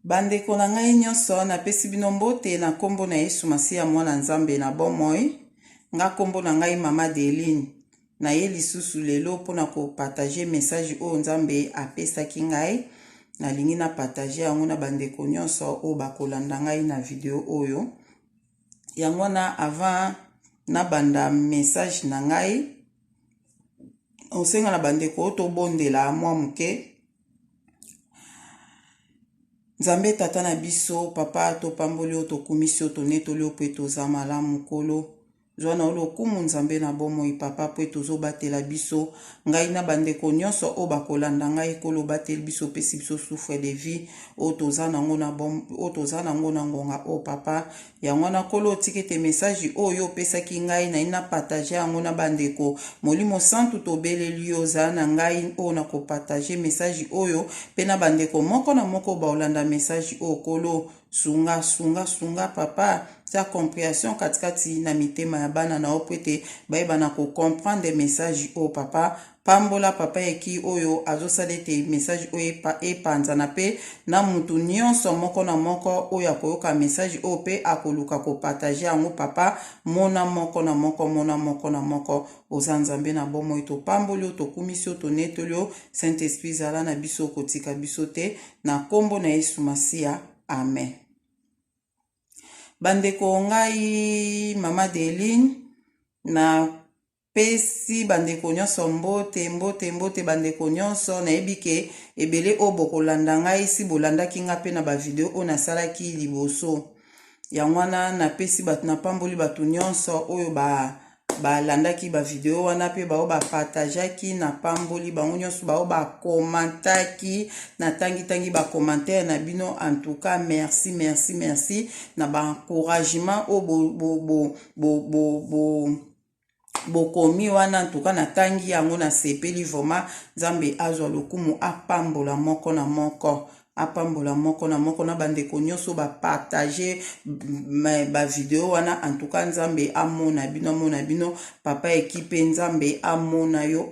Bandeko na ngai nyonso napesi bino mbote na kombo na Yesu Masiya mwana Nzambe na bomoi. Nga kombo na ngai Mama Deline. Na ye lisusu lelo pona ko partager message o Nzambe apesaki ngai. Nalingi na partager yango na bandeko nyonso o bakolanda ngai na video oyo. Yango na avant na banda message na ngai. Osenga na bandeko to bondela mwa muke. Nzambe tata na biso, papa to pamboli to kumisi to netoli pe to zamala mukolo. Zwana olo kumu Nzambe na bomoi papa pe to zo batela biso. Ngai na bandeko nyonso o bakolanda ngai kolo batela biso pesi biso souffre de vie. O to zana ngona bom, o to zana ngona ngonga o papa. Yango na kolo tikete message o yo pesaki ngai na ina partager yango na bandeko. Molimo santu to beleli yo zana ngai o na ko partager message oyo. Pe na bandeko moko na moko baolanda message o kolo. Sunga papa. Sa compréhension katikati na mitema ya bana na opwete baeba na ko comprendre message o papa. Pambola papa eki oyo azosalete message oyo epanza na pe na mutu nyonso moko na moko oyo akoyoka message o pe akoluka ko partager yango papa mona moko na moko oza Nzambe na bomoi to pamboli to kumisi to netoli Saint Esprit zala na biso kotika biso te na kombo na Yesu Masiya. Amen. Bandeko ngai Mama Deline na pesi bandeko nyonso mbote bandeko nyonso na ebike ebele o bokolanda ngai si bolandaki nga pe na ba video o nasalaki liboso. Yangwana na pesi batu na pamboli batu nyonso oyo balandaki ba video wana pe bao ba partageaki na pamboli bango nyonso bao ba komantaki na tangi ba commentaire na bino. En tout cas merci na ba encouragement o bokomi wana. En tout cas na tangi yango na sepeli vraiment Nzambe azwa lokumu apambola moko na moko. Apambola moko na bandeko nyonso ba partager ba video wana. En tout cas Nzambe amona bino papa ekipe Nzambe amona yo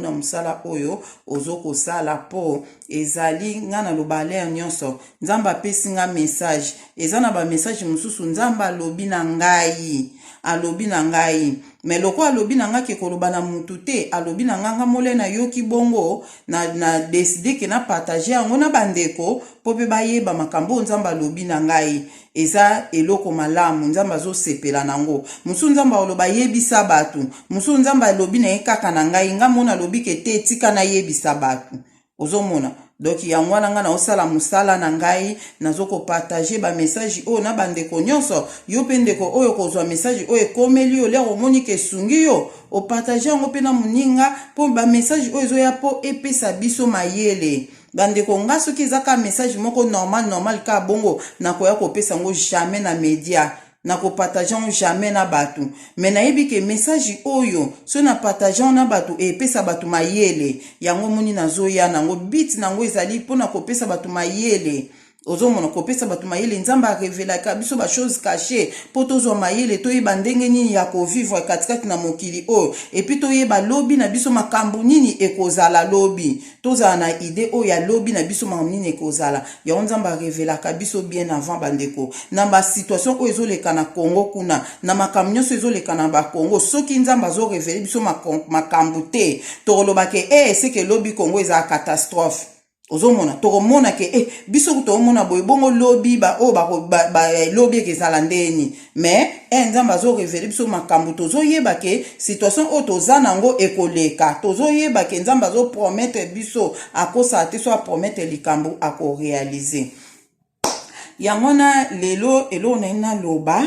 na musala oyo ozoko sala po ezali nga na lobale nyonso. Nzambe apesi nga message ezana ba message mususu Nzambe alobi na ngai me loko alobi na nga ke koloba na mutu te alobi na nga mole na yoki bongo na décider ke na partager yango na bandeko po pe bayeba makambo Nzambe alobi na ngai eza eloko malamu. Nzambe azosepela nango musu Nzambe aloba yebisa batu musu Nzambe alobi na kaka na ngai nga mona alobi ke te tika na yebisa batu ozomona. Donc yango wana nga na osala musala na ngai nazoko partager ba message o na bandeko nyonso yo pendeko oyo kozwa message o ekomeli yo lero moni ke sungi yo o partager yango pe na muninga po ba message o ezoya po epesa biso mayele. Bandeko nga soki ezaka message moko normal ka bongo na koya kopesa ngo jamais na media na ko partager jamais na batu. Mais na yebi ke message oyo so na partager na batu e pesa batu mayele yango moni nazoya nango bit nango ezali pona ko pesa batu mayele. Ozomona kopesa batu mayele Nzambe a révéla ka biso ba chose cachée po tozwa mayele to yeba ndenge nini ya ko vivre katikati na mokili oyo et puis to yeba lobi na biso makambo nini ekozala lobi tozala na idée oyo ya lobi na biso makambo nini ekozala ya Nzambe a révéla ka biso bien avant bandeko na ba situation oyo ezoleka na Congo kuna na makambo nyonso ezoleka na ba Congo soki Nzambe azo révéler biso makambo te to loba ke c'est que lobi Congo eza catastrophe. Ozomona tokomona ke biso kutomona boye bongo lobi ba lobi ke zala ndeni mais Nzambe azo révéler biso makambo tozoyeba ke situation o tozana ngo ekoleka tozoyeba ke Nzambe azo promettre biso akosa te so promettre likambo ako réaliser. Yangona lelo elo na loba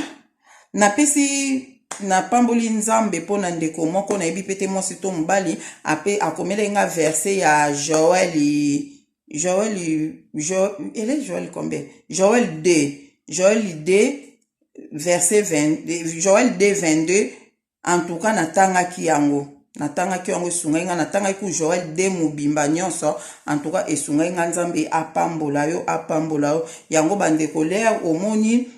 na pesi na pamboli Nzambe pona ndeko moko na yebi pete mwasi to mobali ape akomela nga verset ya Joël combien? Joël 2 verset 20 Joël 2 22. En tout cas natangaki yango esungai nga natangaki ku Joël 2 mobimba nyonso. En tout cas esungai nga Nzambe apambola yo yango bandeko lea omoni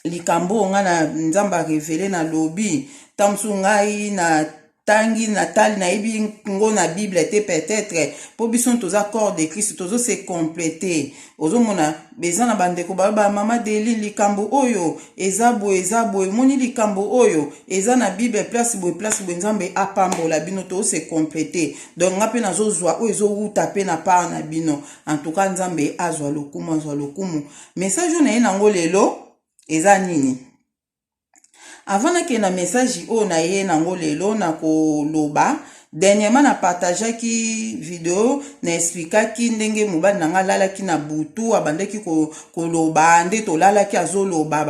likambo nga na Nzambe révélé na lobi tamsu ngai na tangi natali na yebi ngo na Bible te peut-être po biso toza corps de Christ tozo se compléter ozo mona beza na bandeko ba mama deli likambo oyo eza boye moni likambo oyo eza na Bible place boye Nzambe apambola bino to se compléter donc ngape nazo zwa o ezo uta pe na part na bino en tout cas Nzambe azwa lokumu message na ye nango lelo eza nini avant na ke na message o na ye nango lelo na koloba dernièrement na partageaki video na expliquaki ndenge mobali nanga lalaki na butu abandeki koloba nde to lalaki azoloba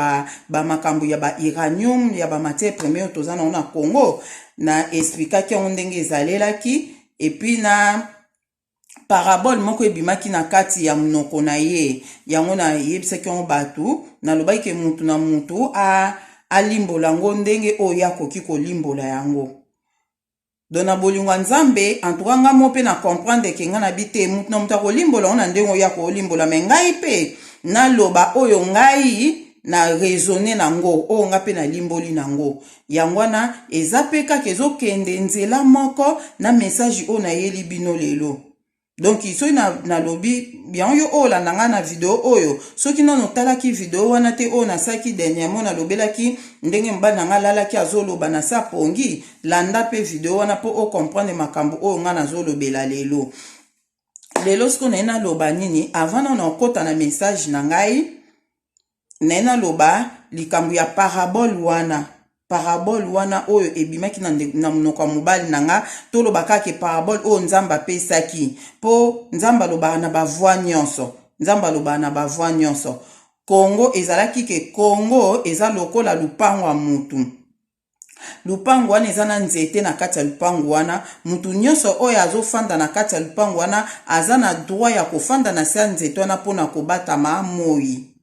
ba makambo ya ba uranium ya ba matière première tozana na Congo na expliquaki on ndenge ezalelaki et puis na parabole moko ebimaki na kati ya munoko na ye yango na yebisaki on batu na lobaki ke mutu na mutu alimbola ngo ndenge oyo akoki kolimbola yango dona bolingwa Nzambe antuganga mo pe na comprendre ke nga na bite mutu na mutu akolimbola ona ndenge oyo akolimbola me ngai pe na loba oyo ngai na raisonner nango o nga pe na limboli nango yangwana eza pe kaka ezokende nzela moko na message o na yeli bino lelo donc iso na lobi bien yo o la nanga na video oyo soki nono talaki video wana te o na saki dernièrement na lobelaki ndenge mbana nanga lalaki azoloba na sa pongi landa pe video wana po o comprendre makambo o nga na zolobela lelo sko na loba nini avant na kota na message na ngai na loba likambo ya parabole wana oyo ebimaki na munoko mobali nanga tolobaka ke parabole o Nzambe apesaki po Nzambe alobaka na bavoi nyonso Congo ezalaki ke Congo eza lokola lupango ya mutu lupango wana eza na nzete na kati ya lupango wana mutu nyonso oyo azofanda na kati ya lupango wana aza na droit ya kofanda na se ya nzete wana mpona kobatama moi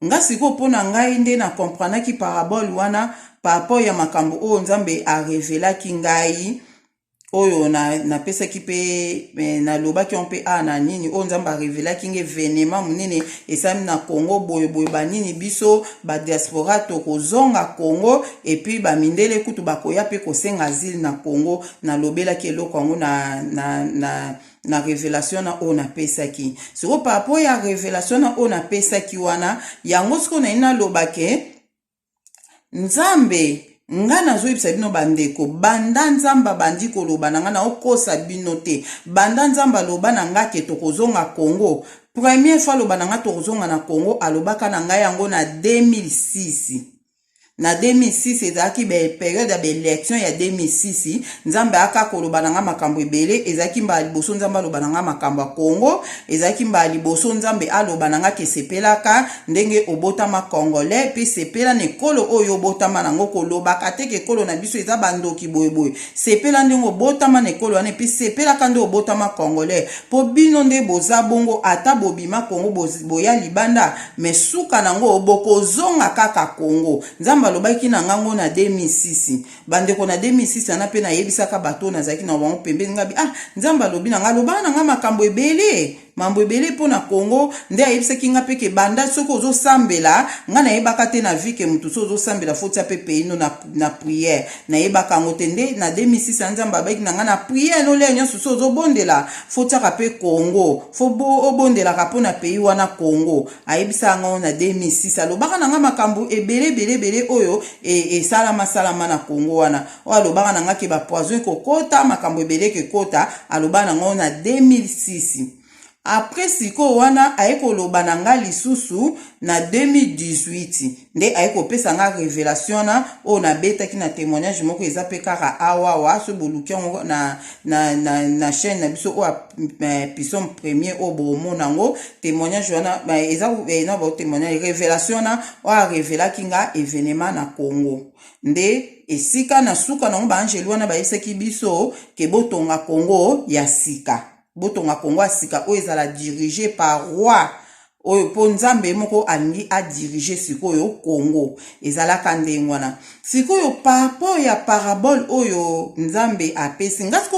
nga siko pona ngai nde na kompranaki parabole wana papo ya makambo oyo Nzambe a revelaki ngai oyo na pesaki pe na lobaki on pe na nini oyo Nzambe a revelaki nge événement munene esami na Congo boye banini biso ba diaspora to kozonga Congo et puis ba mindele kutu bakoya pe kosenga asile na Congo na lobelaki eloko yango na révélation na ona pesaki siko papo ya révélation na ona pesaki wana yango siko na lobake Nzambe nga nazoyebisa bino bandeko banda Nzambe bandi koloba na nga na okosa bino te banda Nzambe aloba na nga ke tokozonga Congo première fois aloba na nga tokozonga na Congo alobaka na nga yango na 2006 na 2006 ezaki période ya élection ya 2006 Nzambe aka koloba na nga makambo ebele ezaki mba liboso Nzambe aloba na nga makambo ya Congo ezaki mba liboso Nzambe aloba na nga ke sepelaka ndenge obotama congolais puis sepela ne kolo oyo obotama nango kolobaka te ke kolo na biso eza bandoki boyeboye sepela ndenge obotama ne kolo wana puis sepelaka nde obotama congolais po bino nde boza bongo ata bobima Congo boya libanda mais suka nango obokozonga kaka Congo Nzambe alobaki na ngango na 2006 bandeko na 2006 ana pe na yebisaka bato na zaki na bango pembeni ngabi Nzambe alobi na nga loba na nga makambo ebele mambo ebele po na Congo nde ayebisaki nga pe ke banda soko ozosambela nga na yebaka te na vie ke mutu so ozosambela foti pe peino na prière na yebaka ngo te nde na 2006 Nzambe abaki na nga na prière no le nyonso so ozobondela foti pe Congo fo obondela ka po na pays wana Congo ayebisa nga na 2006 alobaka na nga makambo ebele oyo salama na Congo wana o alobaka na nga ke ba poison kokota makambo ebele ke kota alobaka na nga na 2006 après siko wana aiko loba na nga lisusu na 2018 nde aiko pesa nga révélation na o na betaki na témoignage moko eza pe kaka awa so boluki na chaîne na biso o Pison premier o bomona ngo témoignage wana eza na ba témoignage révélation na o a révélaki nga événement na Congo nde esika na suka na ba angeli wana ba yesaki biso ke botonga Congo ya sika botonga Congo asika o ezala dirigé par roi oyo po nzambe moko alingi adirige sikoyo Congo ezalaka ndenge wana sikoyo par rapport ya parabole oyo nzambe apesi ngasi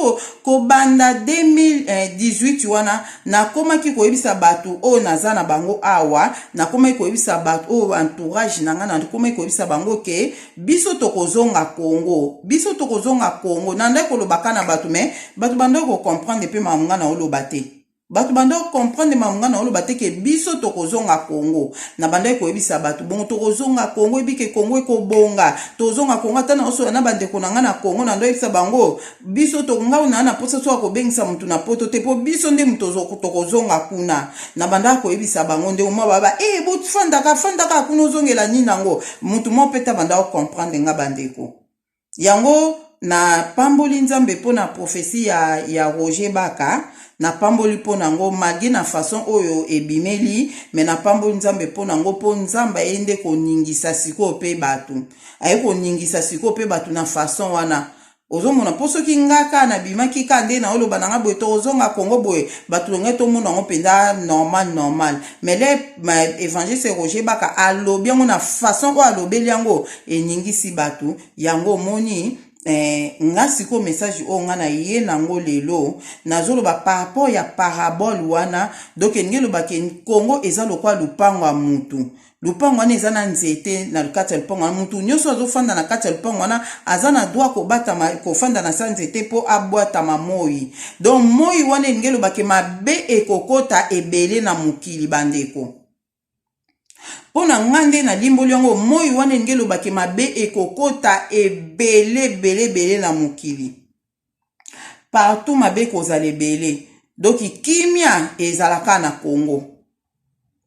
ko banda 2018 wana nakomaki koyebisa bato oyo naza na bango awa nakomaki koyebisa bato oyo entourage nanga nakomaki koyebisa bango ke biso tokozonga Congo nandai kolobaka na bato me bato bandai ko comprendre pe mamunga na oloba te bato bandai comprendre mamunga na oloba te ke biso tokozonga Congo na bandai koyebisa bato bongo tokozonga Congo ebike Congo ekobonga tozonga Congo ata na oso na bandeko nanga na Congo na ndoi bisa bango biso tokonga na posa so akobengisa mutu na poto te po biso nde mutu tokozonga kuna na bandai koyebisa bango nde umwa baba bo fandaka kuna ozongela nini nango mutu mo peta bandai comprendre nga bandeko yango na pamboli nzambe po na prophétie ya Roger Baka na pamboli po nango malgré na façon oyo ebimeli mais na pamboli nzambe po nango po nzamba ende koningisa siko pe batu aye koningisa siko pe batu na façon wana ozomona po soki ngaka na bimaki ka nde na oloba nanga boye tozonga Congo boye batu longe to mona ngo penda normal mais le évangile Roger Baka alobi yango na façon oyo alobeli yango eningisi batu yango moni nga siko message o nga na ye nango lelo nazoloba par rapport ya parabole wana donc ngelo bake Congo eza lokwa lupango ya mutu lupango wana eza na nzete na kati ya lupango wana mutu nyonso azofanda na kati ya lupango wana aza na droit kofanda na sa nzete po abwatama moi donc moi wana ngelo bake mabe ekokota ebele na mokili bandeko pona ngande na limboli yango moi wana ngelo bake mabe ekokota ebele na mokili partout mabe kozala ebele donc kimia ezalaka na Congo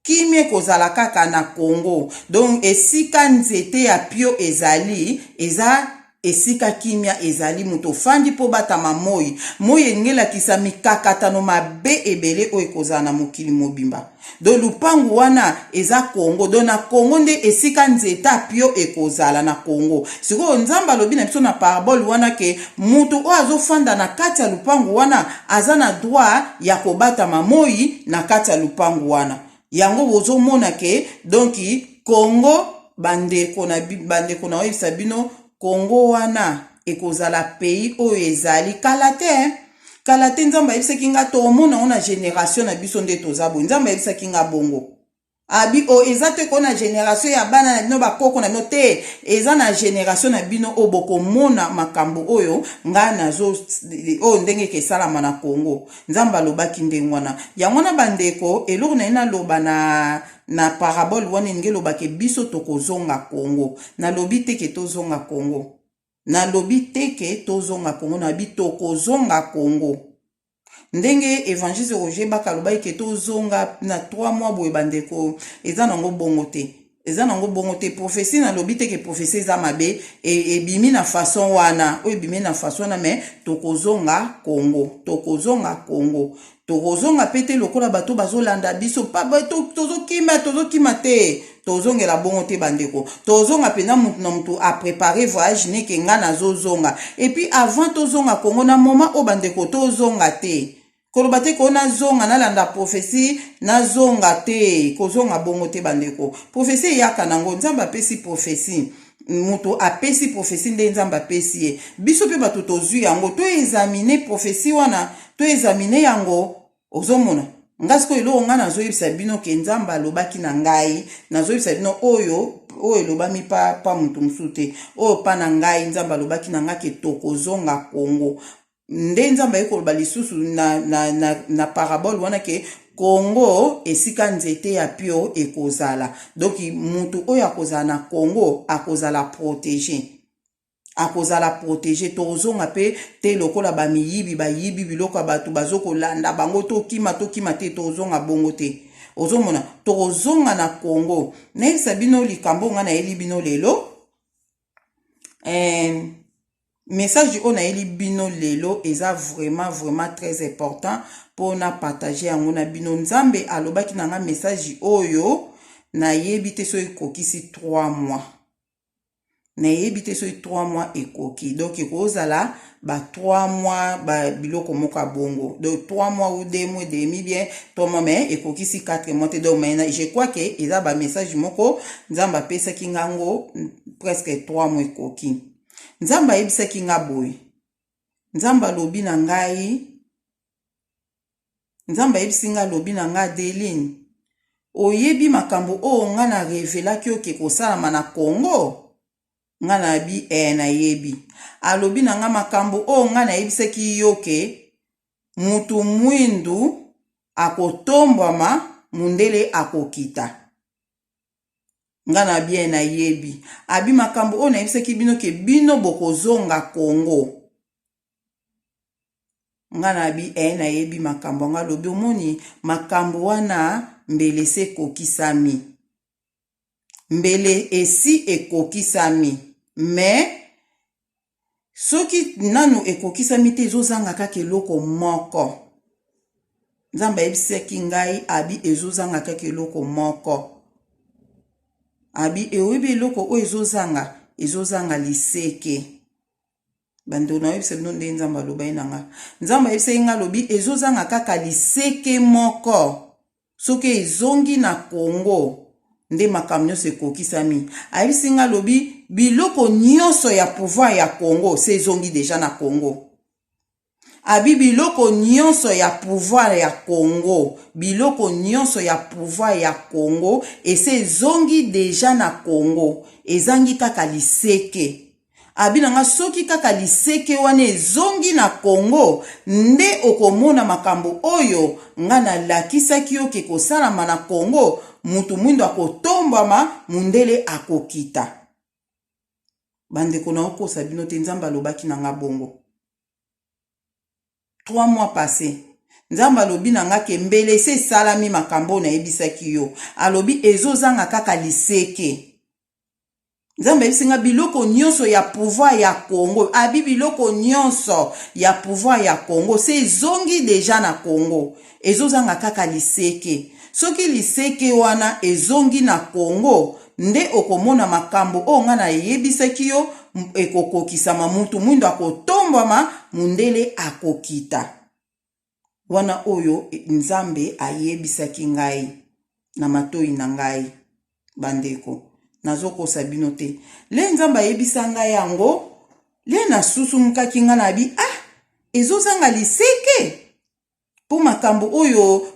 kimia kozala kaka na Congo donc esika nzete ya pio eza esika kimia ezali muto fandi po batama moi engela kisa mikakatano mabe ebele oyo kozala na mokili mobimba do lupangu wana eza Congo do na Congo nde esika nzeta pio ekozala na Congo siko nzamba lobi na biso na parabole wana ke mutu o azofanda na kati ya lupangu wana aza na droit ya kobatama moi na kati ya lupangu wana yango bozomona ke donc Congo bandeko na oyebisa bino Congo wana ekozala pays oyo ezali kala te nzamba yebisaki nga tomona ona génération na biso nde tozabo nzamba yebisaki nga bongo abi o eza te kona génération ya bana na bino bakoko na bino te eza na génération na bino o bokomona makambo oyo nga nazo o ndenge kesalama na Congo nzamba lobaki ndenge wana yango na bandeko eloko na ina loba na parabole wana ngelo bake biso tokozonga Congo na lobi teke tozonga Congo na lobi teke tozonga Congo na bi tokozonga Congo ndenge évangile Roger Baka loba ke tozonga na 3 mois boye bandeko eza nango bongo te prophétie na lobi teke prophétie eza mabe ebimi na façon wana o ebimi na façon na mais tokozonga Congo tokozonga pete lokola bato bazolanda biso pa tozokima te tozongela bongo te bandeko tozonga pena mutu a préparer voyage neke nga nazozonga et puis avant tozonga Congo na moment o bandeko tozonga te koloba te ko nazonga nalanda prophétie nazonga te kozonga bongo te bandeko prophétie yaka nango nzamba apesi prophétie mutu apesi prophétie nde nzamba apesi ye biso pe bato tozwi yango to examiner prophétie wana to examiner yango ozomona ngasi ko elo nga nazoyebisa bino ke nzamba alobaki na ngai nazoyebisa bino oyo elobami pa mutu mosusu te oyo pa na ngai nzamba alobaki na ngai ke tokozonga Congo nde nzamba ekoloba lisusu na parabole wana ke Congo esika nzete ya pio ekozala donc mutu oyo akozala na Congo akozala protégé tozonga pe te lokola bayibi biloko bato bazokolanda bango tokima te tozonga bongo te ozomona tozonga na Congo nayebisa bino likambo nga nayeli bino lelo message oyo nayeli bino lelo eza vraiment très important pour na partager yango na bino nzambe alobaki na nga message oyo nayebi te so ekokisi 3 mois na yebi te soki 3 mois ekoki. Donc ekozala ba 3 mois ba biloko moko bongo. Donc 3 mois ou 2 mois et demi bien 3 mois mais ekoki si 4 mois te. Donc maintenant je crois que eza ba message moko nzamba pesa ki ngango presque 3 mois ekoki. Nzamba yebisa ki nga boy. Nzamba lobi na ngai. Nzamba yebisi nga lobi na nga Adeline. Oyebi makambo o nga na revela ki oke kosalama na Congo. Nga na bi na yebi. Alobi na nga makambo o nga na yebisaki yoke mutu mwindu akotombwama mundele akokita. Nga na bi na yebi. Abi makambo o na yebisaki bino ke bino bokozonga Congo. Nga na bi na yebi makambo nga lobi omoni makambo wana mbele se kokisami. Mbele esi ekokisami. Mais soki nanu ekokisami te ezozanga kaka eloko moko. Nzamba yebisaki ngai abi ezozanga kaka eloko moko. Abi ewebi eloko o ezozanga liseke. Bando na yebisa bino nde nzamba loba inanga. Nzamba yebisa nga lobi ezozanga kaka liseke moko. Soki ezongi na Congo. Nde makambo nyonso ekokisami. Ayebisi nga lobi biloko nyonso ya pouvoir ya Congo se ezongi deja na Congo. Abi biloko nyonso ya pouvoir ya Congo. Biloko nyonso ya pouvoir ya Congo ese ezongi deja na Congo. Ezangi kaka liseke. Abi nanga soki kaka liseke wane ezongi na Congo. Nde okomona makambo oyo nga na lakisaki yoke kosalama na Congo. Mutu mwindo akotombama mundele akokita. Bandeko na okosa bino te nzamba lobaki na nga bongo. 3 mois passé. Nzamba lobi na nga ke mbele se salami makambo na yebisaki yo. Alobi ezozanga kaka liseke. Nzamba yebisi biloko nyonso ya pouvoir ya Congo. Abi biloko nyonso ya pouvoir ya Congo. Se ezongi deja na Congo. Ezozanga kaka liseke. Soki liseke wana ezongi na Congo. Nde okomona makambo o nga na yebisaki yo ekokokisama mutu mwindo akotombwama mundele akokita. Wana oyo nzambe ayebisaki ngai na matoi na ngai bandeko. Nazokosa bino te. Le nzambe ayebisa ngai yango. Le na susu mukaki nga na bi ezozanga liseke. Po makambo oyo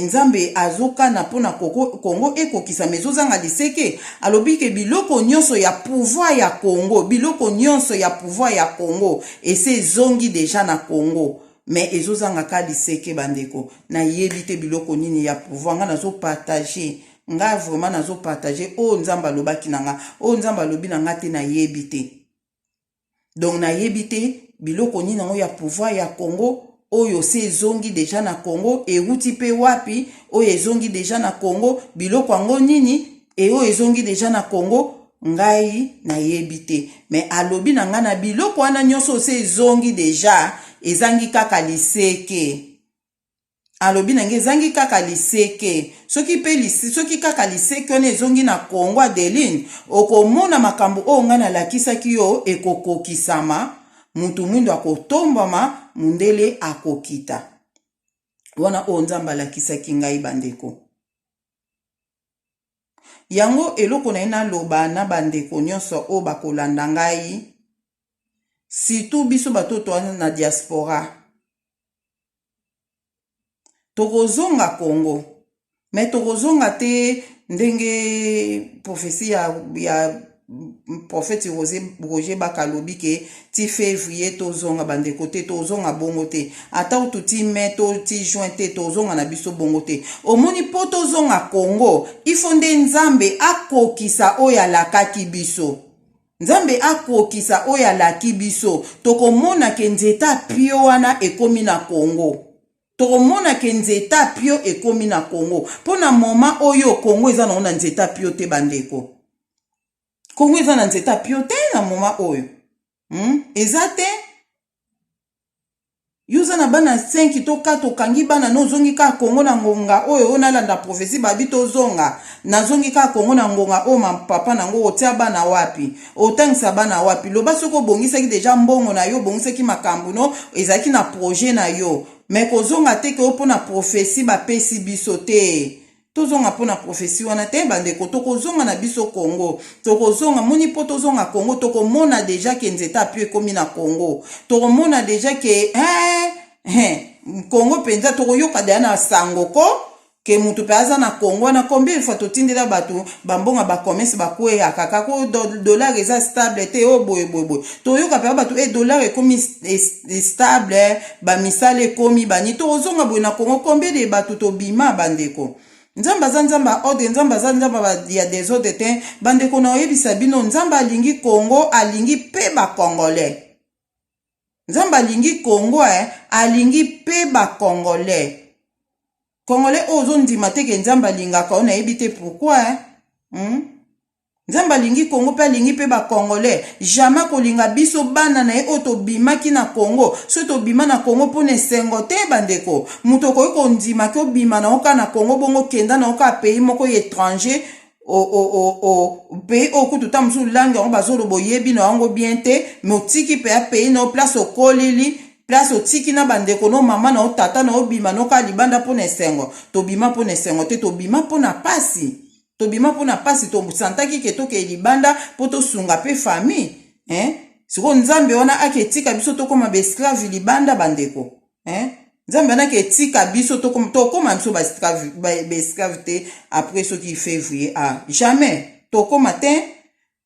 nzambe azoka na pona Congo ekokisa mezozanga liseke. Alobi ke biloko nyonso ya pouvoir ya Congo. Biloko nyonso ya pouvoir ya Congo. Ese zongi deja na Congo. Mais ezozanga ka liseke bandeko. Na yebite biloko nini ya pouvoir. Nga nazo partager. Nga vraiment nazo partager. O nzamba lobaki nanga. O nzamba lobi nanga te na yebite. Donc na yebite biloko nini nango ya pouvoir ya Congo. Oyo se zongi deja na Congo. Euti pe wapi. Oyo ezongi deja na Congo. Biloko ango nini. E oyo ezongi deja na Congo. Ngai na yebite. Mais alobi na nga na biloko wana nyonso se zongi deja. Ezangi kaka liseke. Alobi na nga ezangi kaka liseke. Soki kaka liseke wana ezongi na Congo Adeline. Okomona makambo o nga na lakisaki yo ekokokisama. Mutu mwindo akotombama mundele akokita. Wana o nzamba lakisaki ngai bandeko. Yango eloko na ina loba na bandeko nyonso o bakolanda ngai. Situ biso batoto na diaspora. Tokozonga Congo. Me tokozonga te ndenge profesi ya prophète Roger Bakalobi ke ti février tozonga bandeko te tozonga bongo te. Ata utu ti mai to ti juin te tozonga na biso bongo te. Omoni po tozonga Congo. Ifo nde nzambe akokisa oya lakaki biso. Nzambe akokisa oya laki biso. Tokomona ke nzeta pio wana ekomi na Congo. Tokomona ke nzeta pio ekomi na Congo. Pona moma oyo Congo eza na nzeta pio te bandeko. Congo eza na nzeta pio te na moma oyo. Eza te. Yuza na bana 5 to 4 okangi bana no zongi ka Kongo na ngonga oyo onalanda prophétie babi to zonga na zongi ka Kongo na ngonga o ma papa nango otia bana wapi otangisa bana wapi loba soko bongisaki deja mbongo na yo bongisaki makambo no ezaki na projet na yo mais kozonga te ke opona prophétie bapesi biso te tozonga pona prophétie wana te bandeko tokozonga na biso Congo tokozonga moni po tozonga Congo tokomona deja ke nzeta api ekomi na Congo tokomona deja ke Congo penza tokoyoka deya na sangoko ke mutu pe aza na Congo na combien fois totindela batu bambonga bakomesi bakweya kaka ko dollar eza stable te o boye toyoka pe batu dollar ekomi stable bamisala ekomi bani tozonga boye na Congo combien de batu tobima bandeko Nzamba zanzamba ode nzamba zanzamba ya desode te bandeko na oyebisa bino nzamba alingi Congo alingi pe ba congolais nzamba alingi Congo alingi pe ba congolais ozo ndima te ke nzamba alingaka ona yebite pourquoi nzamba alingi Congo pe alingi pe ba congolais jamais kolinga biso bana na ye oto bimaki na Congo so to bima na Congo pona esengo te bandeko muto ko ndima ke obima na oka na Congo bongo kenda na oka pays moko étranger pays okutu ta musu langue on bazolo boyebi na yango bien te mais otiki pe a pays na place okolili place otiki na bandeko no mama na otata na obima no ka libanda pona esengo to bima pona esengo te to bima pona pasi tobima pona pasi to santaki ke toke libanda po to sunga pe famille siko nzambe wana aketika biso to koma esclave libanda bandeko nzambe wana ketika biso to koma biso esclave te après ce qui février jamais to koma te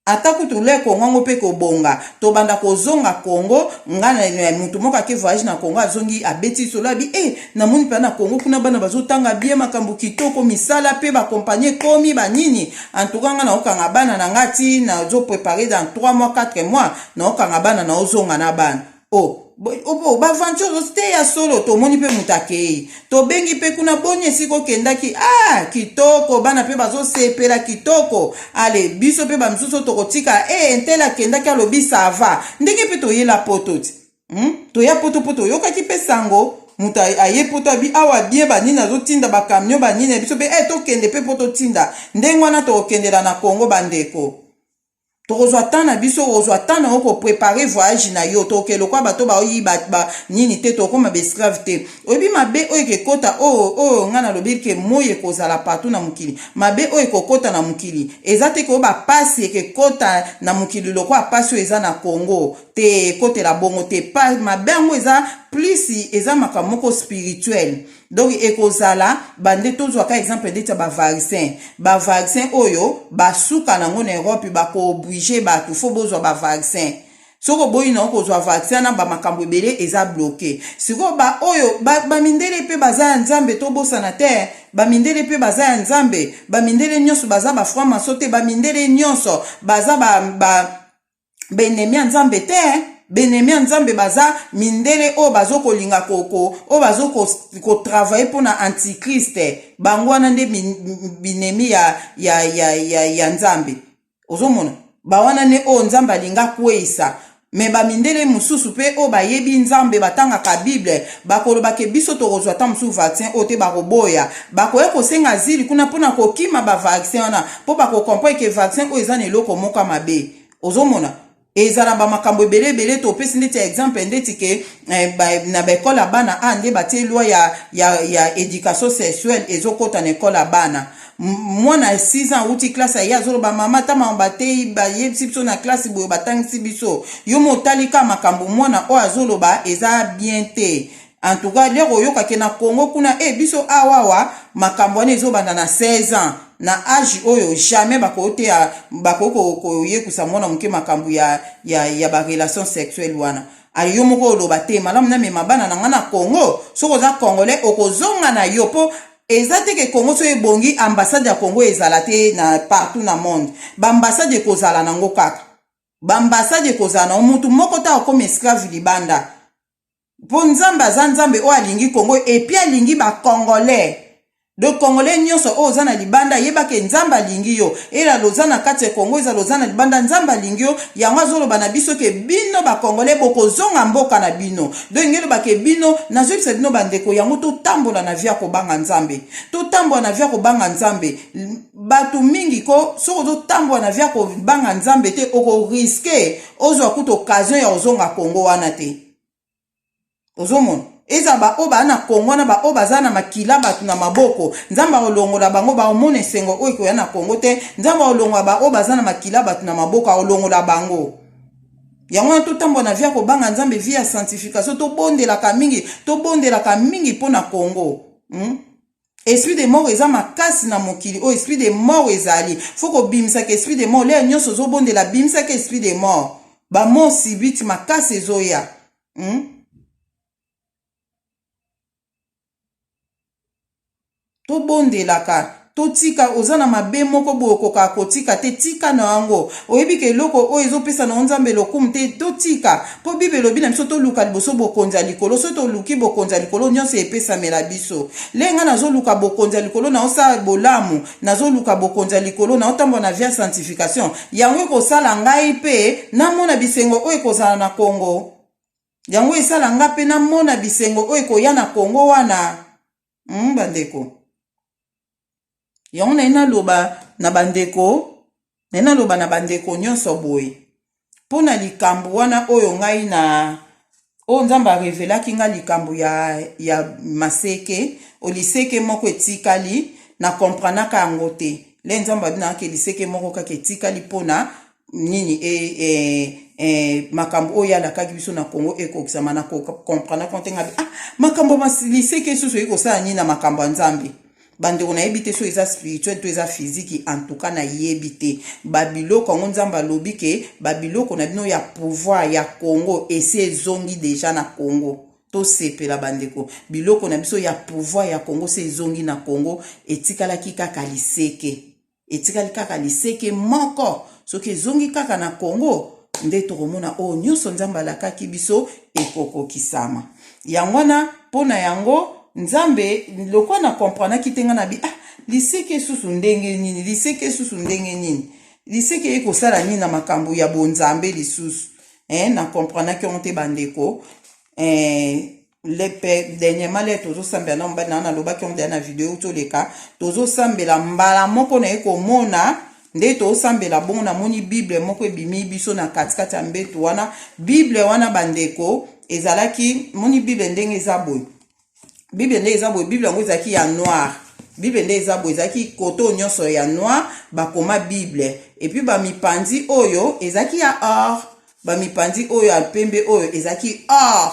Ataku tule Congo ngo pe ko bonga to banda ko zonga Congo ngana mutu moka ke voyage na Congo azongi abeti solabi na muni pa na Congo kuna bana bazotanga bien makambo kitoko misala pe ba compagnie komi banini en tout cas ngana okanga bana na ngati na zo préparer dans 3 mois 4 mois na okanga bana na ozonga na bana ba aventure ste ya solo to moni pe mutakei to bengi pe kuna bonye siko kendaki kitoko bana pe bazo sepela kitoko ale biso pe ba msuso to kotika entela kendaki alobi sava ndenge pe to yela pototi to ya poto yoka ki pe sango muta aye poto abi awa bien banini azo tinda ba camion banini biso pe to kende pe poto tinda ndenge wana to kendela na Congo bandeko tokozwa tana biso ozwa tana oko préparer voyage na yo to ke lokwa bato ba oyi ba nini te to koma be esclave te obi mabe oyo ke kota ngana lobir ke moye kozala partout na mukili mabe oyo kokota na mukili ezate ko ba pasi ke kota na mukili lokwa pasi eza na Congo te kote la bongo te pa mabe ngo eza plus eza makamoko spirituel donc ekozala bande tozwa ka exemple ndeti ba vaccin oyo basuka nango na Europe ba ko oblige ba to fo bozwa ba vaccin soko boyi na okozwa vaccin na ba makambo ebele eza bloqué siko ba oyo ba mindele pe baza nzambe to bosana te ba mindele pe baza nzambe ba mindele nyonso baza ba franc masote ba mindele nyonso baza ba benemi nzambe te benemi nzambe baza mindele o bazo kolinga koko o bazo ko travailler pour na antichrist bango wana nde binemi ya nzambe ozomona ba wana ne o nzambe alinga kweisa me ba mindele mususu pe o bayebi nzambe batanga ka bible bakoloba ke biso to kozwa ta musu vaccin o te bakoboya bakoye kosenga zili kuna pona kokima ba vaccin wana po bako comprendre ke vaccin o ezana eloko moka mabe ozomona ezala ba makambo ebele to pesi ndeti exemple ndeti ke na bekola bana nde batie loi ya éducation sexuelle ezokota na ekola bana mwana 6 ans uti classe ya zolo ba mama tama batei ba yebisi biso na classe boyo batangisi biso yo motalika makambo mwana o azoloba eza bien te en tout cas lero yoka ke na Congo kuna biso awawa makambo wana ezobanda na 16 ans na âge oyo jamais bakotea bakoko yekusa mwana muke makambo ya ba relation sexuelle wana ayo moko loba te malamu na mema bana na ngana Congo soko za congolais okozonga na yo po ezate ke Congo so ebongi ambassade ya Congo ezala te na partout na monde ba ambassade ekozala nango kaka ba ambassade ekozala na mutu moko ta okoma esclave libanda po nzambe aza nzambe o alingi Congo et puis alingi ba congolais de congolais nyonso o zana libanda yeba ke nzamba lingio ela lozana kati ya Kongo eza lozana libanda nzamba lingio yango azoloba na biso ke bino ba congolais bokozonga mboka na bino do ngelo ba ke bino nazobisa bino bandeko yango to tambola na via ko banga nzambe to tambola na via ko banga nzambe batu mingi ko soko to tambola na via ko banga nzambe te oko risque ozwa kuto occasion ya ozonga Kongo wana te ozomona eza ba oba na Kongo na ba oba za na makila batu na maboko nzamba olongola bango ba omone sengo oyo ya na Kongo te nzamba olongola ba oba za na makila batu na maboko olongola bango yango to tambo na via ko banga nzambe via sanctification to bondelaka mingi pona Kongo esprit de mort eza makasi na mokili o esprit de mort ezali foko bimisa ke esprit de mort le nyonso zo bondela bimisa ke esprit de mort ba mort subite makasi ezoya to bondelaka to tika ozana mabe moko bokoka kotika te tika na yango oyebi ke loko o ezopesa na nzambe lokumu te to tika po bible lobi na biso to luka liboso bokonza likolo so to luki bokonza likolo nyonso epesa mela biso lenga nazo luka bokonza likolo na osa bolamu nazo luka bokonza likolo na otambo na via sanctification yango ko sala ngai pe na mona bisengo o ekozala na Kongo yango esala nga pe na mona bisengo o ekoya na Kongo wana bandeko yango na loba na bandeko nyonso boye pona likambo wana oyo ngai na o nzamba revelaki nga likambo ya maseke o liseke moko etikali na kompranaka yango te le nzamba bina ke liseke moko kaka etikali pona nini makambo oyo alakaki biso na Kongo ekokisama na kompranaka te nga makambo liseke susu ekosala nini na makambo ya nzambe bandeko na yebite so eza spirituel to eza physique en tout cas na yebite babiloko ngo nzamba lobi ke babiloko na bino ya pouvoir ya Congo ese ezongi deja na Congo to sepela bandeko biloko na biso ya pouvoir ya Congo se ezongi na Congo etikalaki kaka liseke moko soki ezongi kaka na Congo nde tokomona o nyonso nzamba lakaki biso ekokokisama yango na pona yango nzambe lokwa na comprendre kitenga na bi liseke susu ndenge nini liseke ekosala nini na makambo ya bonzambe lisusu na comprendre ki onte bandeko dernièrement le tozo sambela na mbana na loba ki onte na video to leka tozo sambela mbala moko na ekomona nde to sambela bongo na moni bible moko ebimi biso na katikati ya mbeto wana bible wana bandeko ezalaki moni bible ndenge eza boye bible nde eza boye bible yango ezalaki ya noir bible nde eza boye ezalaki koto nyonso ya noir bakoma bible epuis bamipanzi oyo ezalaki ya or bamipanzi oyo ya pembe oyo ezalaki or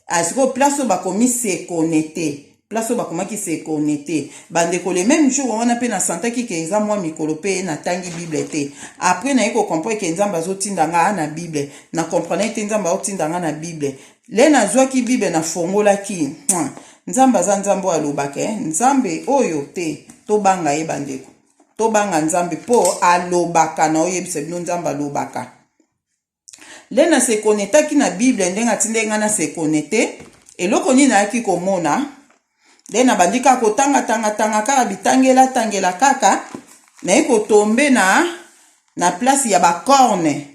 asiko place oyo bakomi se connecté place oyo bakomaki se connecté bandeko le même jour wana mpe na santaki ke eza mwa mikolo mpe natangi bible te après naye kokomprendre ke nzambe azotinda nga na bible na comprendre te nzambe azotinda nga na bible le nazwaki bible nafongolaki nzambe aza nzambe alobaka nzambe oyo te tobanga ye bandeko tobanga nzambe po alobaka na oyebisa bino nzambe alobaka le na se connectaki na bible ndenge atindenga na se connecte eloko nini nayaki komona le na bandika kotanga kaka bitangela kaka naye kotombe na place ya bacorne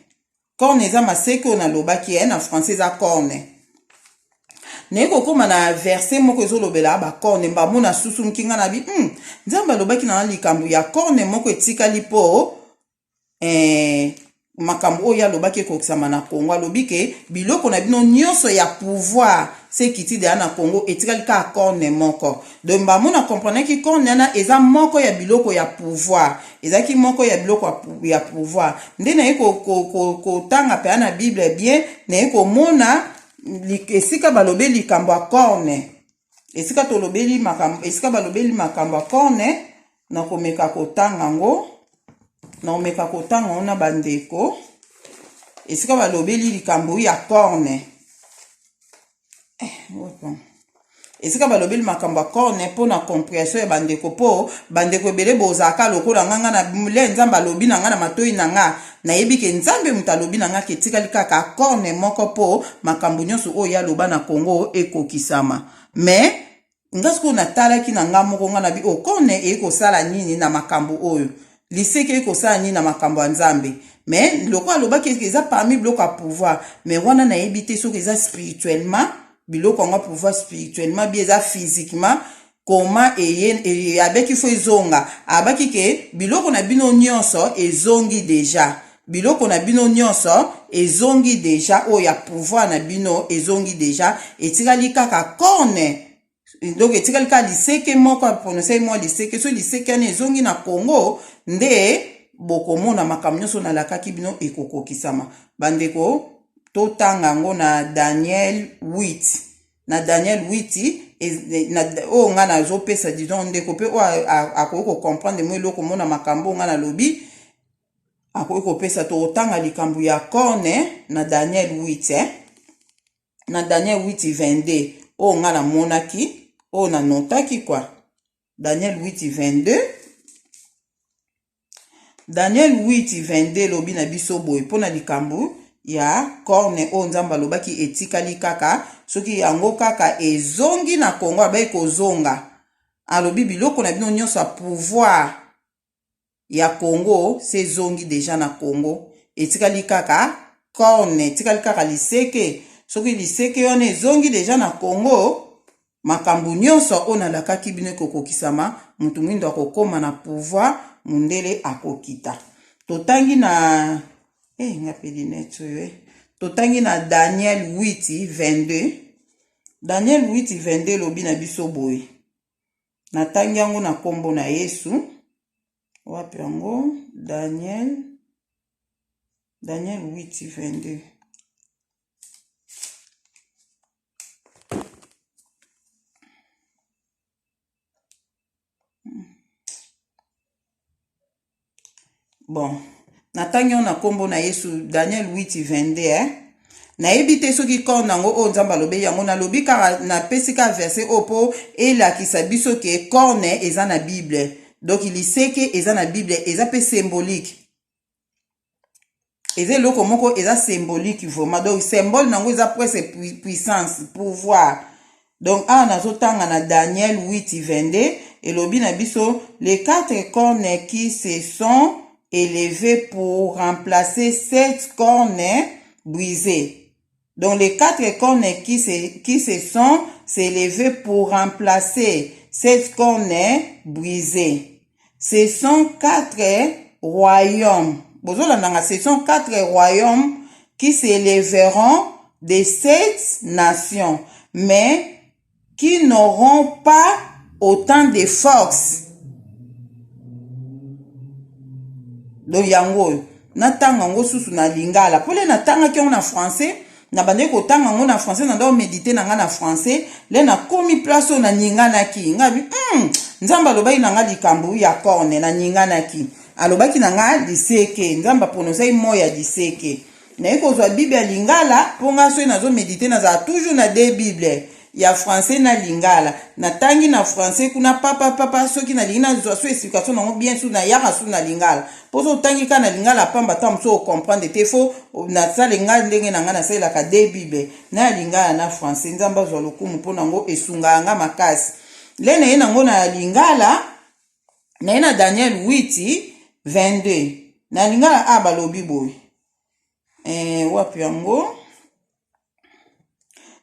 corne eza maseke oyo nalobaki na français eza corne naye kokoma na verset moko ezolobela bacorne mbamona susu mkinga na bi nzambe alobaki na likambo ya corne moko etikali po makambo oyo alobaki ekokisama na Kongo alobi ke biloko na bino nyonso ya pouvoir sekiti de na Kongo etikali ka corne moko donc mbamona comprendre ki corne na eza moko ya biloko ya pouvoir ezaki moko ya biloko ya pouvoir nde naye kotanga pe na bible bien naye komona esika balobeli likambo ya corne esika balobeli makambo ya corne na komeka kotanga ngo na bandeko esika balobeli likambo ya corne esika balobeli makambo ya corne po na compréhension ya bandeko po bandeko ebele bozaka lokola nganga na le nzambe alobi na nga na matoi na nga nayebi ke nzambe mutu alobi na nga ke etikali kaka corne moko po makambo nyonso oyo aloba na Kongo ekokisama mais ngasi ko natalaki na nga moko nga na bi okone ekosala nini na makambo oyo liseke ekosala nini na makambo ya nzambe mais loko alobaki eza parmi biloko ya pouvoir mais wana nayebi te soki eza spirituellement biloko yango pouvoir spirituellement bi eza physiquement koma abeki fo ezonga abaki ke biloko na bino nyonso ezongi deja biloko na bino nyonso ezongi deja oyo ya pouvoir na bino ezongi deja etikali kaka corne donc etikali kaka liseke moko aprononce mwa liseke so liseke wana ezongi na Congo nde bokomona makambo nyonso nalakaki bino ekokokisama bandeko totanga yango na Daniel 8 na Daniel 8 oyo nga nazopesa disons ndeko mpe oyo akoki kocomprendre mo eloko mona makambo nga nalobi akoki kopesa totanga likambo ya corne na Daniel 8 na Daniel 8:22 oyo nga namonaki oyo nanotaki kwa Daniel 8:22 Daniel 8:22 lobi na biso boye mpona likambo ya corne oyo nzambe alobaki etikali kaka soki yango kaka ezongi na Congo abai kozonga alobi biloko na bino nyonso ya pouvoir ya Congo se zongi deja na Congo etikali kaka corne etikali kaka liseke soki liseke wana ezongi deja na Congo makambo nyonso oyo nalakaki bino ekokokisama mutu mwindo akokoma na pouvoir mundele akokita totangi na ngapeli neto totangi na Daniel 8:22 Daniel 8:22 lobi na biso boye natangi yango na kombo na Yesu wapi yango Daniel 8:22 bon natangi yango na kombo na Yesu Daniel 8:22 nayebi te soki corne nango oyo nzambe alobi yango nalobi kaka napesi ka verset oyo mpo elakisa biso ke corne eza na Bible donc liseke eza na Bible eza pe symbolique eza eloko moko eza symbolique vraiment donc symbole nango eza presque puissance pouvoir donc awa nazotanga na Daniel 8:22 elobi na biso les 4 cornes qui se sont élevés pour remplacer 7 cornes brisées. Donc les 4 cornes qui se sont élevés pour remplacer 7 cornes brisées. Ce sont 4 royaumes. Ce sont 4 royaumes qui s'élèveront de 7 nations, mais qui n'auront pas autant de force. Donc yango natanga ngo susu na lingala pole natanga ki na français na bande ko tanga ngo na français na ndo méditer na nga na français le na komi place na ningana ki ngabi nzamba lobai na nga likambu ya corne na ningana ki alobaki na nga liseke nzamba prononcer moya liseke na eko zwa bible lingala ponga so na zo méditer na za toujours na des bibles ya français na lingala na tangi na français kuna papa soki na lingala zwa so explication na bien sûr na yaka su na lingala poso tangi ka na lingala pamba tam so comprendre te fo na sa lingala ndenge na nga na sala ka de bible na lingala na français nzamba zwa lokumu pona ngo esunga nga makasi le na yena ngo na lingala na yena Daniel 8:22 na lingala abalobi boy wapi yango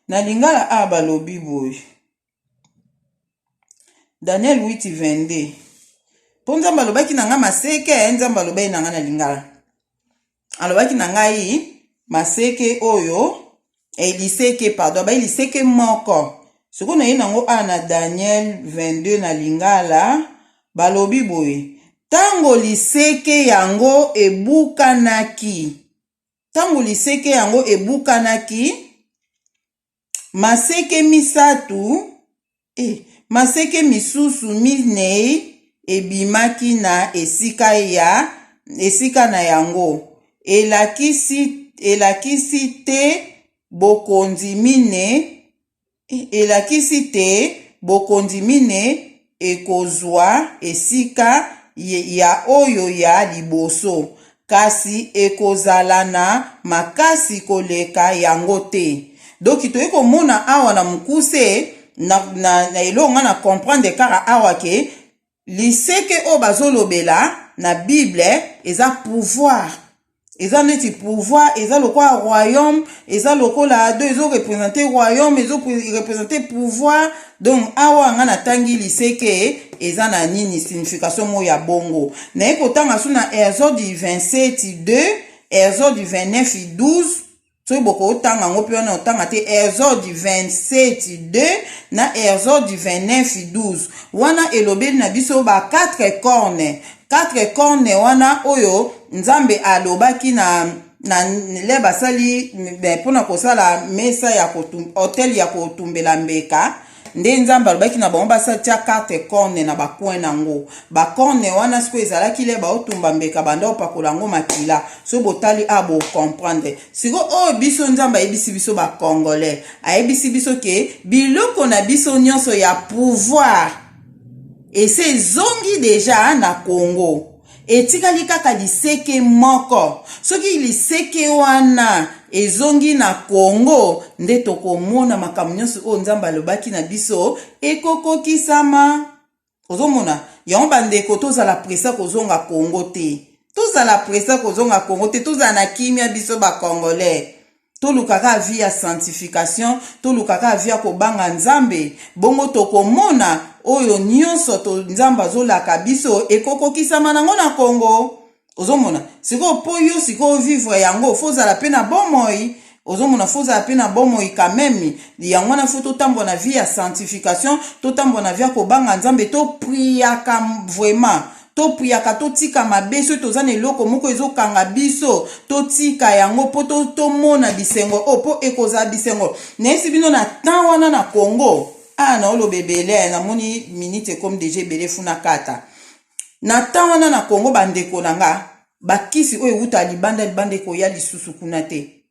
na lingala abalobi boy Daniel 8:22 po nzambe alobaki na nga maseke nzambe alobai na nga na lingala alobaki na ngai maseke oyo liseke pardon abai liseke moko siko na ye nango na Daniel 22 na lingala balobi boye tango liseke yango ebukanaki maseke misatu maseke misusu minei ebimaki na esika na yango elakisi te bokonzi mine ekozwa esika ya oyo ya liboso kasi ekozala na makasi koleka yango te. Donc toyei komona awa na mukuse na elonga na comprendre kaka awa ke liseke o bazolobela na Bible eza pouvoir, eza neti pouvoir, eza lokola royaume, eza lokola ado ezo représenter royaume, ezo représenter pouvoir. Donc awa nga na tangi liseke eza na nini signification mo ya bongo na ekotanga su na Exode 27:2, Exode 29:12. So boko otanga ngo pe na otanga te Exode 27:2 na Exode 29:12. Wana elobeli na biso ba 4 cornes wana oyo Nzambe alobaki na le basali pona kosala mesa ya hotel ya kotumbela mbeka. Nde Nzambe alobaki na bango basala tia 4 cornes na bacoin nango. Ba cornes wana siko ezalaki le baotumba mbeka banda opakola ngo makila. So botali abo comprendre. Siko biso Nzambe ayebisi biso ba Congolais. Ayebisi biso ke biloko na biso nyonso ya pouvoir ese zongi deja na Congo. Etikali kaka liseke moko. Soki liseke wana ezongi na Congo, nde tokomona makambo nyonso o Nzambe alobaki na biso ekokokisama. Ozomona yango bandeko tozala presa kozonga Congo te. Tozala presa kozonga Congo te, tozala na kimia biso ba Congolais. Tolukaka via sanctification, tolukaka via kobanga Nzambe, bongo tokomona oyo nyonso to Nzambe azolaka biso ekokokisama nango na Congo. Ozomona siko po yo siko vivre yango fozala pe na bomoi. Ozomona fozala pe na bomoi quand même. Yango na foto tambo na via sanctification, to tambo na via kobanga Nzambe, to priaka vraiment. To priaka to tika mabeso tozana eloko moko ezokanga biso to tika yango po to mona bisengo po ekoza bisengo nesi bino na temps wana na Congo na olo bebele na moni minute comme déjà belé funa kata na temps wana na Congo bandeko nanga bakisi oyo uta libanda ko ya lisusu kuna te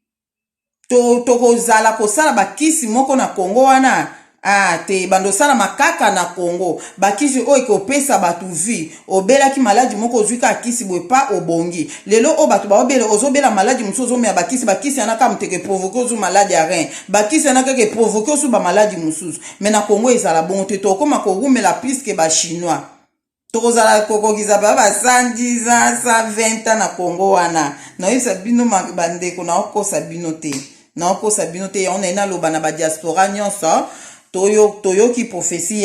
to kozala kosala bakisi moko na Congo wana te bando sala makaka na Congo bakisi oyo kopesa batu vi obela ki maladi moko ozwika kisi boepa obongi lelo o batu ba obela ozobela maladi muso ozomea bakisi anaka muteke provoquer ozu maladi ya rein bakisi anaka ke provoquer ozu ba maladi mususu mais na Congo ezala bongo te to koma ko rumela plus que ba chinois tokozala kokokiza ba 110 ans 120 ans na Congo wana na yesa bino bandeko na okosa bino te on ena loba na ba diaspora nyonso toyoki prophétie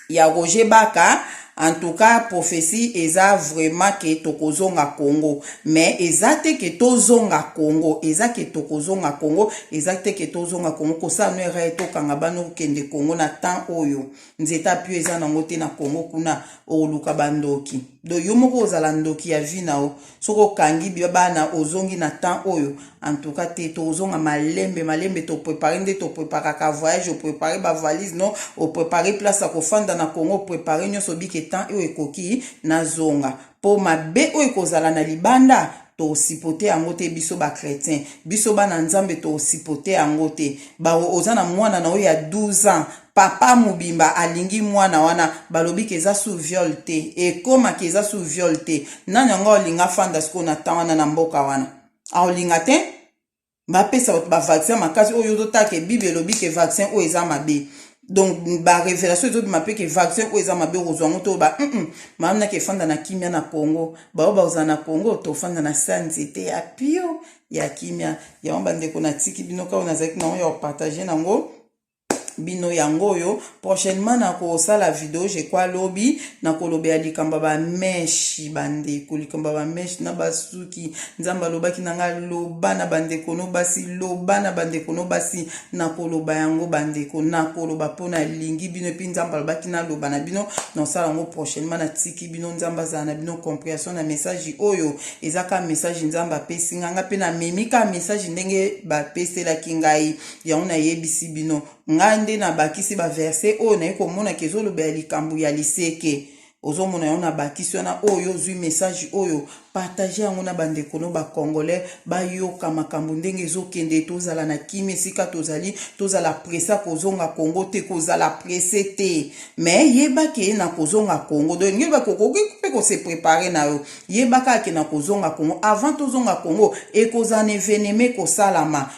ya Roger Baka. En tout cas, prophétie eza vraiment que tokozonga Congo. Mais ezate que tozonga Congo. Ezate que tokozonga Congo. Ezate que tozonga Congo. Kosa nwere to kangabano kende Congo na temps oyo. Nzeta pio eza na ngote na Congo kuna oluka bandoki. Do yomoko ozala ndoki ya vina o. Soko kangi bana ozongi na temps oyo. En tout cas, tozonga malembe to préparer nde to préparer ka voyage, préparer ba valise non, o préparer place à kofanda na Congo, préparer nyoso bike temps e ekoki na zonga. Po mabe o ekozala na libanda to sipote yango te biso ba chrétien, biso bana Nzambe to sipote yango te. Ba ozana mwana na o ya 12 ans. Papa mubimba alingi mwana wana balobi keza sous viol te e koma keza sous viol te nani ngo linga fanda siko na tawana na mboka wana aolinga te bapesa ba vaccin makasi oyo zotake Bible lobi ke vaccin o eza mabe donc ba révélation ezo bima pe ke vaccin o eza mabe ozwango to ba mamna ke fanda na kimia na Congo ba oza na Congo to fanda na santé ya pio ya kimia ya mbande ko na tiki binoka ona zaki na yo partager nango bino yango yo prochainement na ko sala vidéo je kwa lobi na ko lobe ya likamba ba meshi bande ko likamba ba meshi na basuki Nzamba lobaki nanga loba na bande ko no basi loba na bande ko no basi na ko loba yango bande ko na ko loba pona lingi bino pi Nzamba lobaki na loba na bino na sala ngo prochainement na tiki bino Nzamba za na bino compréhension na message oyo ezaka message Nzamba pesi nganga pe na memika message ndenge ba pesi la kingai ya ona yebisi bino ngande na bakisi ba verset o na ko mona kezolo be likambu ya liseke ozomona yo na bakisi wana oyo ozwi message oyo partage yango na bandeko no bacongolais bayoka makambo ndenge ezokende tozala na kimi esika tozala presa kozonga Congo te kozala presse te mais yebake na kozonga Congo donc yebaka okoki mpe kose prépare na yo yebaka ake na kozonga Congo avant tozonga Congo ekozana evenema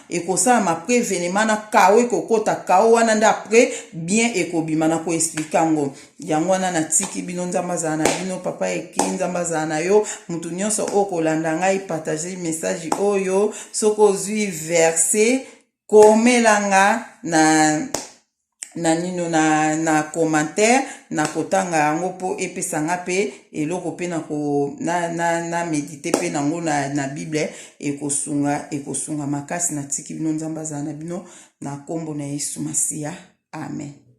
ekosalama pre evenema na kao ekokota kao wana nde après bien ekobima na koexplike yango yango wana na tiki bino nzambe azala na bino papa eki nzambe azala na yo mutu nyonso okolanda ngai partage message oyo soko ozwi verset komelanga na nino na commentaire na kotanga yango po epesanga pe eloko pe na medite pe nango na Bible ekosunga makasi na tiki bino nzambe azala na bino na kombo na Yesu Masiya amen.